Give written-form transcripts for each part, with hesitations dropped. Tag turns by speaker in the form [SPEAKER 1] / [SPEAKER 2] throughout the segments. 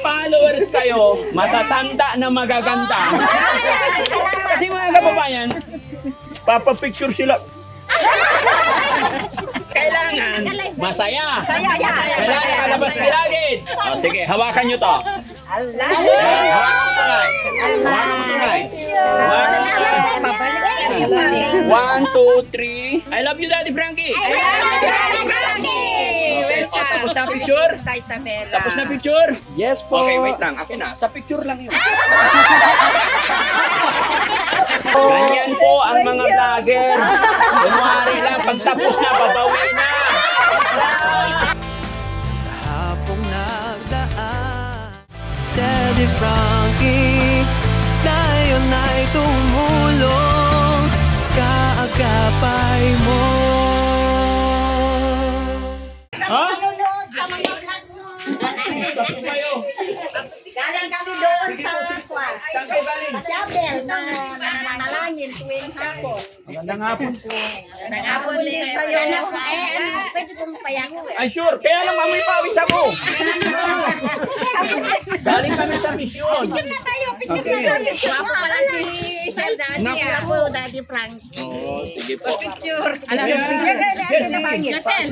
[SPEAKER 1] followers kayo, matatanda na magaganda. Kasi mga kababayan, papapicture sila. Kailangan masaya. Kailangan kalabas gilagid. O sige, hawakan nyo to. Hawakan mo to, guys. Hawakan mo to, guys. 1, 2, 3. I love you, Daddy Frankie. Okay, o, tapos na picture? Tapos na picture?
[SPEAKER 2] Yes po.
[SPEAKER 1] Okay, wait lang. Akin na. Sa picture lang yun. Ganyan po ang mga vlogger. Kunwari lang, pagtapos na, babawi na.
[SPEAKER 3] Kahapong nagdaan Daddy Frankie ngayon ay tumulong kaagapay mo.
[SPEAKER 1] Ha?
[SPEAKER 4] Galing kami doon sa kwan.
[SPEAKER 1] Saan kayo galing?
[SPEAKER 4] Sabel na nananalangin tuwing hapon.
[SPEAKER 1] Magandang hapon po.
[SPEAKER 4] Hapon din sa'yo. Pwede kong payango eh.
[SPEAKER 1] Ay, sure. Kaya lang mamoy pawis ako. Galing kami sa misyon.
[SPEAKER 4] Picture na tayo. Wapo pala si Sir Daddy. Wapo, Daddy Frank.
[SPEAKER 1] Oo, sige po.
[SPEAKER 4] Picture.
[SPEAKER 1] Alam mo,
[SPEAKER 4] Nasel.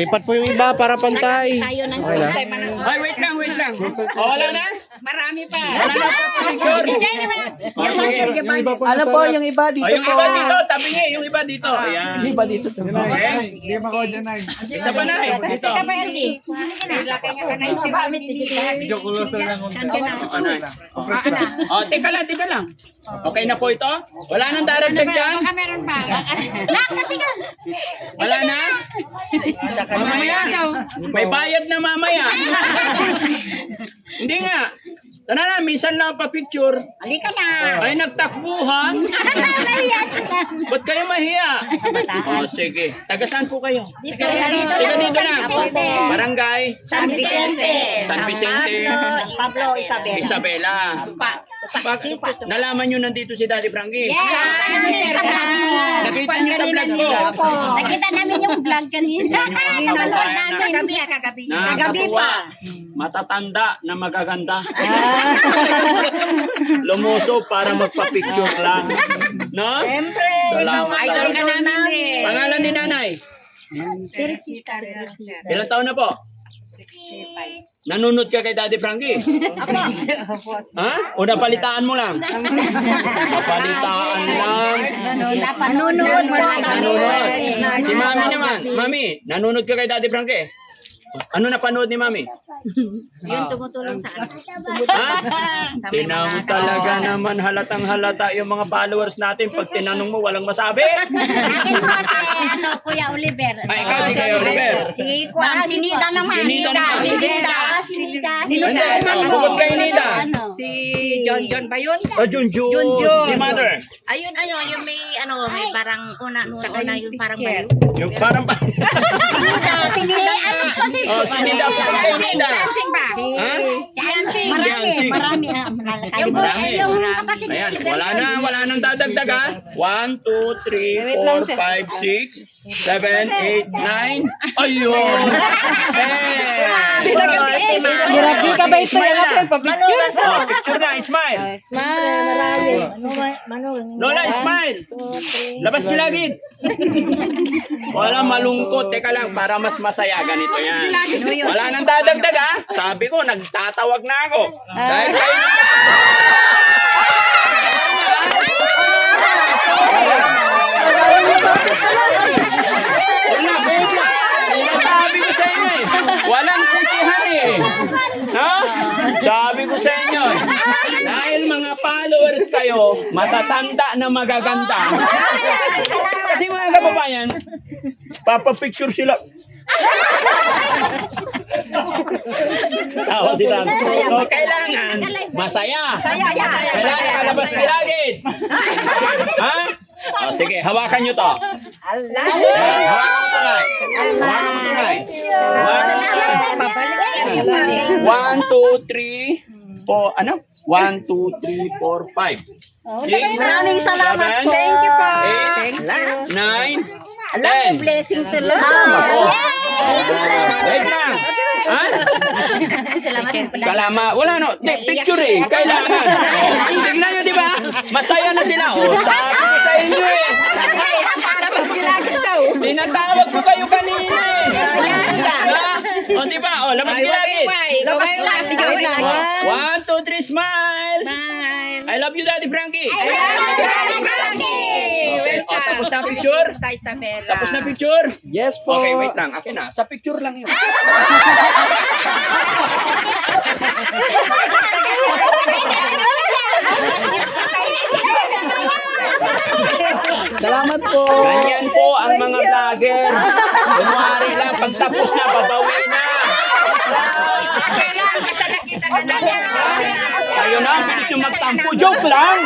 [SPEAKER 2] Lipat po yung iba para pantay.
[SPEAKER 4] Tayo ng
[SPEAKER 1] Ay, wait lang, wait lang. O, wala na?
[SPEAKER 4] Marami pa.
[SPEAKER 1] Wala na pa picture. O, sige.
[SPEAKER 2] Ano po yung iba dito
[SPEAKER 1] O, yung iba dito, tabi niya, yung iba dito. Ayan.
[SPEAKER 2] Yung iba dito.
[SPEAKER 1] Okay. Isa pa na, dito. O, teka lang, teka lang. Okay na po ito? Wala nang daragdag dyan?
[SPEAKER 4] Meron pa. Nakatigan.
[SPEAKER 1] Wala na? Mamaya. May bayad na mamaya. Hindi nga. Tara na, minsan lang pa-picture.
[SPEAKER 4] Halika na.
[SPEAKER 1] Ay, nagtakbuhan. Ba't kayo mahiya? O, sige. Taga saan po kayo?
[SPEAKER 4] Dito
[SPEAKER 1] Dito na. Barangay?
[SPEAKER 4] San Vicente.
[SPEAKER 1] San Vicente.
[SPEAKER 4] Pablo Isabela.
[SPEAKER 1] Isabela. Bakit? Nalaman nyo nandito si Daddy Frankie? Nakita nyo sa vlog ko?
[SPEAKER 4] Nakita namin yung vlog kanina. Nanood namin. Kagabi. Kagabi pa.
[SPEAKER 1] Matatanda na magaganda. Lumuso para magpa-picture lang. No?
[SPEAKER 4] Siyempre.
[SPEAKER 1] Salamat.
[SPEAKER 4] Idol ka namin eh.
[SPEAKER 1] Pangalan ni nanay?
[SPEAKER 4] Teresita.
[SPEAKER 1] Ilang taon na po?
[SPEAKER 4] 65.
[SPEAKER 1] Nanunod ka kay Daddy Frankie? Ha? O napalitaan mo lang? Napalitaan lang.
[SPEAKER 4] Nanonood po kami.
[SPEAKER 1] Nanonood. Si Mami naman. Mami, nanunod ka kay Daddy Frankie? Ano napanood ni Mami?
[SPEAKER 4] Yung tumutulong sa akin.
[SPEAKER 1] Ha? Tinawag talaga naman halatang halata yung mga followers natin. Pag tinanong mo, walang masabi.
[SPEAKER 4] Akin po si Kuya Oliver.
[SPEAKER 1] Ay, ikaw si Kuya Oliver.
[SPEAKER 4] Si Kwan. Si Nida naman.
[SPEAKER 1] Si Nida naman.
[SPEAKER 4] Si Nida.
[SPEAKER 1] Hindi, bukod kay Nida.
[SPEAKER 4] Si John ba yun?
[SPEAKER 1] O, Junjun. Si Mother.
[SPEAKER 4] Ayun, yung may parang una yung parang bayo.
[SPEAKER 1] Yung parang pa.
[SPEAKER 4] Si Nida, ano po si
[SPEAKER 1] Oh, si Nida. Si Nida.
[SPEAKER 4] Hansing ba?
[SPEAKER 1] Ha?
[SPEAKER 4] Si Hansing.
[SPEAKER 1] Si Hansing.
[SPEAKER 4] Marami. Yung kapatid ni
[SPEAKER 1] Ayan,
[SPEAKER 4] Oliver.
[SPEAKER 1] wala nang dadagdag ha. 1, 2, 3, 4, 5, 6, 7, 8, 9. Ayun!
[SPEAKER 2] Grabe ka ba ito?
[SPEAKER 1] Smile na.
[SPEAKER 2] Pa-picture?
[SPEAKER 1] Oh, picture na, smile. Lola, smile. Labas gilagid. Wala malungkot. Teka lang, para mas masaya. Ganito yan. Wala nang dadagdag ha. Sabi ko, nagtatawag na ako. Dahil kayo... Wala, buhos na. Sabi ko sa inyo eh. Walang sisihan eh. No? Sabi ko sa inyo eh. Dahil mga followers kayo, matatanda na magaganda. Kasi mga kababayan, papapicture sila. Tawa si Tano. So, kailangan masaya. Kailangan kalabas gilagid. Ha? O, sige, hawakan nyo to. Hawakan mo to, guys. Hawakan mo to, guys. 1, 2, 3, 4, ano? 1, 2, 3, 4, 5.
[SPEAKER 4] Maraming salamat po.
[SPEAKER 1] Thank
[SPEAKER 4] you po.
[SPEAKER 1] 8, 9,
[SPEAKER 4] Alam mo,
[SPEAKER 1] 10.
[SPEAKER 4] blessing to Lord.
[SPEAKER 1] Wait lang. Ha? Kalama. Wala no. Picture eh. Kailangan. Tingnan nyo, di ba? Masaya na sila. Oh, sabi ko sa inyo eh.
[SPEAKER 4] Tapos gilagid daw.
[SPEAKER 1] Tinatawag ko kayo kanina eh. Ha? O, di ba? O, labas gilagid.
[SPEAKER 4] Labas gilagid.
[SPEAKER 1] 1, 2, 3, smile. I love you, Daddy Frankie. Okay. O, tapos na picture? Tapos na picture?
[SPEAKER 2] Yes po.
[SPEAKER 1] Okay, wait lang. Akin na. Sa picture lang yun.
[SPEAKER 2] Salamat po.
[SPEAKER 1] Ganyan po ang mga vlogger. Kunwari lang, pagtapos na, babawi na. Tayo na, pilit nyo magtampo. Joke lang!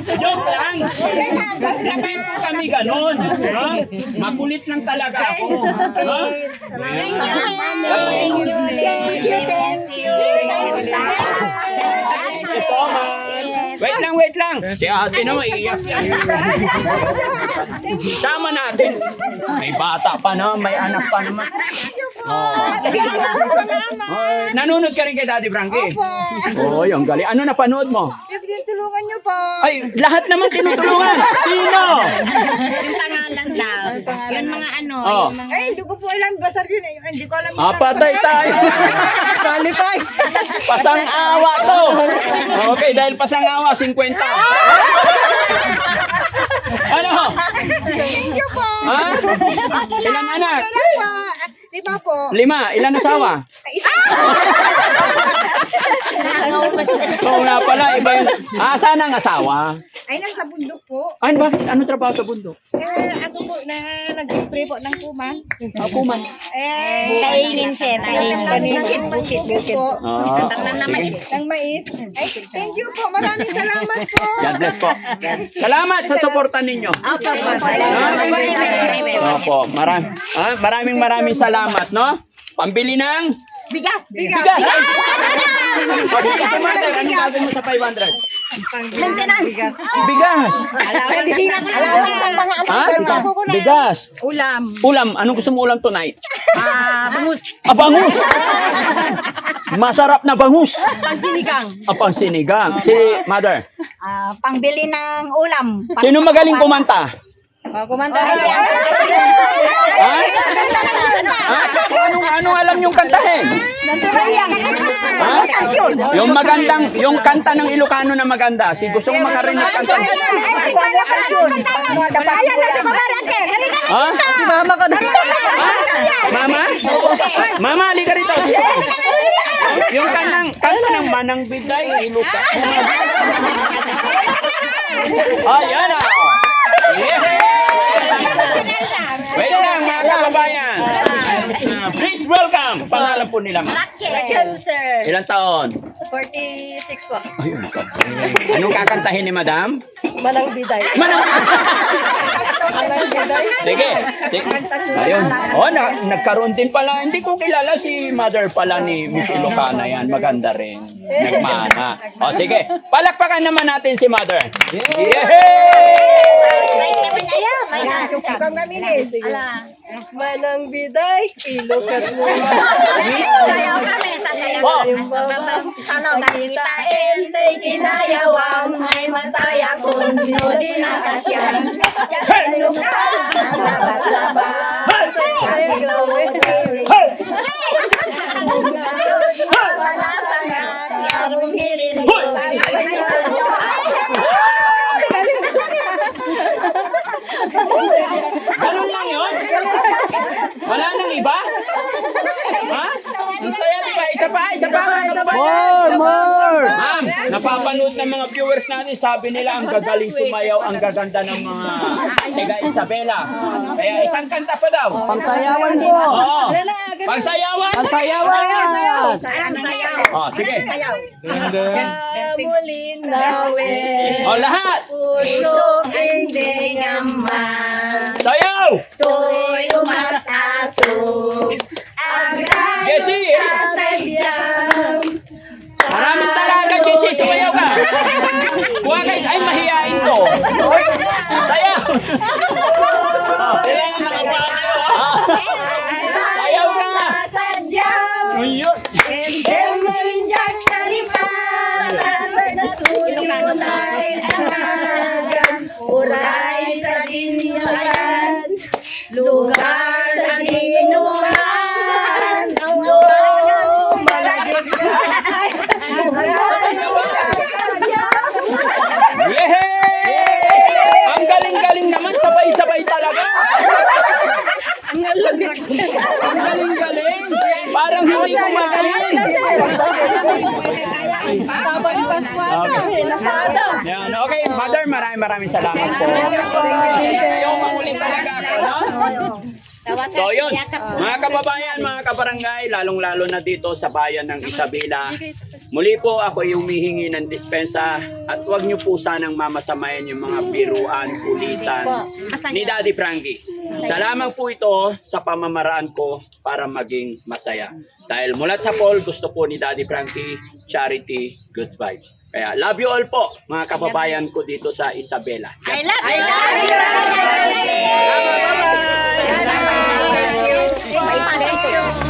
[SPEAKER 1] Joke lang! Hindi po kami ganon. Ha? Makulit lang talaga ako. Ha? Thank you so much. Wait lang. Si ate na maiiyak yan. Sama natin. May bata pa na, may anak pa naman. Oh. Nanonood ka rin kay Daddy Frankie? Opo. Ang galing. Ano napanood mo?
[SPEAKER 4] Tulungan niyo po.
[SPEAKER 1] Ay, lahat naman tinutulungan. Sino?
[SPEAKER 4] Yung pangalan daw. Yung mga ano.
[SPEAKER 1] Oh.
[SPEAKER 4] Yung mga... Ay, hindi ko po alam. Basar yun. Hindi ko alam.
[SPEAKER 1] Patay tayo.
[SPEAKER 2] Qualify.
[SPEAKER 1] Pasang-awa to. Okay, dahil pasang-awa, 50. Ano?
[SPEAKER 4] Thank you po.
[SPEAKER 1] Ha? Ilang anak?
[SPEAKER 4] Ilan po? 5 po.
[SPEAKER 1] 5. Ilan asawa? Oo nga pala, iba yun. Saan ang asawa?
[SPEAKER 4] Ay, nasa bundok po.
[SPEAKER 1] Ay, bakit? Ano trabaho sa bundok?
[SPEAKER 4] Ako po, nag-spray po ng kuman.
[SPEAKER 1] Kuman.
[SPEAKER 4] Kainin, sir. Kainin. Bukit po.
[SPEAKER 1] Sige.
[SPEAKER 4] Ng mais. Ay, thank you po. Maraming salamat po.
[SPEAKER 1] God bless po. Salamat sa suporta ninyo.
[SPEAKER 4] Opo, po. Salamat.
[SPEAKER 1] Opo, maraming salamat, no? Pambili ng
[SPEAKER 4] Bigas.
[SPEAKER 1] bigas. Pabili sa mother, anong gagawin mo sa 500?
[SPEAKER 4] Maintenance.
[SPEAKER 1] Bigas.
[SPEAKER 4] Medisina ko lang.
[SPEAKER 1] Ha? Bigas.
[SPEAKER 4] Ulam.
[SPEAKER 1] Ulam. Anong gusto mo ulam tonight?
[SPEAKER 4] Bangus.
[SPEAKER 1] Bangus. Masarap na bangus.
[SPEAKER 4] Pansinigang.
[SPEAKER 1] Pangsinigang. Si mother.
[SPEAKER 4] Pangbili ng ulam.
[SPEAKER 1] Sino magaling kumanta?
[SPEAKER 2] Kumanta
[SPEAKER 1] Ha? Anong alam yung kantahin? Ha? Yung magandang, yung kanta ng Ilocano na maganda. Si gusto kong makarinig kanta. Ha?
[SPEAKER 2] Si mama ko na.
[SPEAKER 1] Mama? Mama, halika rito. Yung kanta ng Manang Biday, Ilocano. Ayan ah. Wait lang mga kababayan. Please welcome. Pangalan po nila ma.
[SPEAKER 4] Raquel, sir.
[SPEAKER 1] Ilang taon?
[SPEAKER 4] 46 po.
[SPEAKER 1] Ayun. Anong kakantahin ni madam?
[SPEAKER 2] Manang biday.
[SPEAKER 1] Manang
[SPEAKER 2] Manang biday.
[SPEAKER 1] Sige. Ayun. Nagkaroon din pala. Hindi ko kilala si mother pala ni Miss Ilocana yan. Maganda rin. Nagmana. Sige. Palakpakan naman natin si mother. Yay!
[SPEAKER 2] Manang biday. Ilukat mo.
[SPEAKER 4] Sayaw kami, sasayaw. Salaw kita entay kinayawang ay mataya kung di nakasyan. Jasalo ka, labas-labas.
[SPEAKER 1] Hey!
[SPEAKER 4] Wala sa narong hirin.
[SPEAKER 1] Ganun lang yun? Wala nang iba? Ha? Ang saya, di ba? Isa pa mga kababayan.
[SPEAKER 2] More.
[SPEAKER 1] Ma'am, napapanood ng mga viewers natin, sabi nila ang gagaling sumayaw, ang gaganda ng mga taga Isabela. Kaya isang kanta pa daw.
[SPEAKER 2] Pangsayawan po.
[SPEAKER 1] Oo. Pagsayawan.
[SPEAKER 2] Pangsayawan.
[SPEAKER 1] Sige.
[SPEAKER 4] Mulin nawin.
[SPEAKER 1] Lahat.
[SPEAKER 4] Puso kinding aman.
[SPEAKER 1] Sayaw.
[SPEAKER 4] To'y umasasok.
[SPEAKER 1] Jessie.
[SPEAKER 4] Sadyang
[SPEAKER 1] Maraming talaga, Jessie. Sumayaw ka. Kuha kayo. Ay, mahihain to. Sayaw. Sayaw na nga.
[SPEAKER 4] Sadyang
[SPEAKER 1] Ayun.
[SPEAKER 4] Emelinjak talipan Nasunay anagan Uray sa dinyayan Lugar sa ginuman Ang uwang malagit
[SPEAKER 1] Yehey! Ang galing-galing naman. Sabay-sabay talaga. Ang galing-galing. Parang hindi kumain. Yan. Okay, Mother, maraming salamat po. Yung mamulit talaga ako, no? So yun, mga kababayan, mga kabarangay, lalong-lalo na dito sa bayan ng Isabela, muli po ako yung humihingi ng dispensa at huwag niyo po sanang mamasamayan yung mga biruan, kulitan ni Daddy Frankie. Salamat po ito sa pamamaraan ko para maging masaya. Dahil mulat sa Paul, gusto po ni Daddy Frankie, charity, good vibes. Kaya love you all po, mga kababayan ko dito sa Isabela.
[SPEAKER 4] I love you.
[SPEAKER 1] Bye-bye!
[SPEAKER 2] Thank you.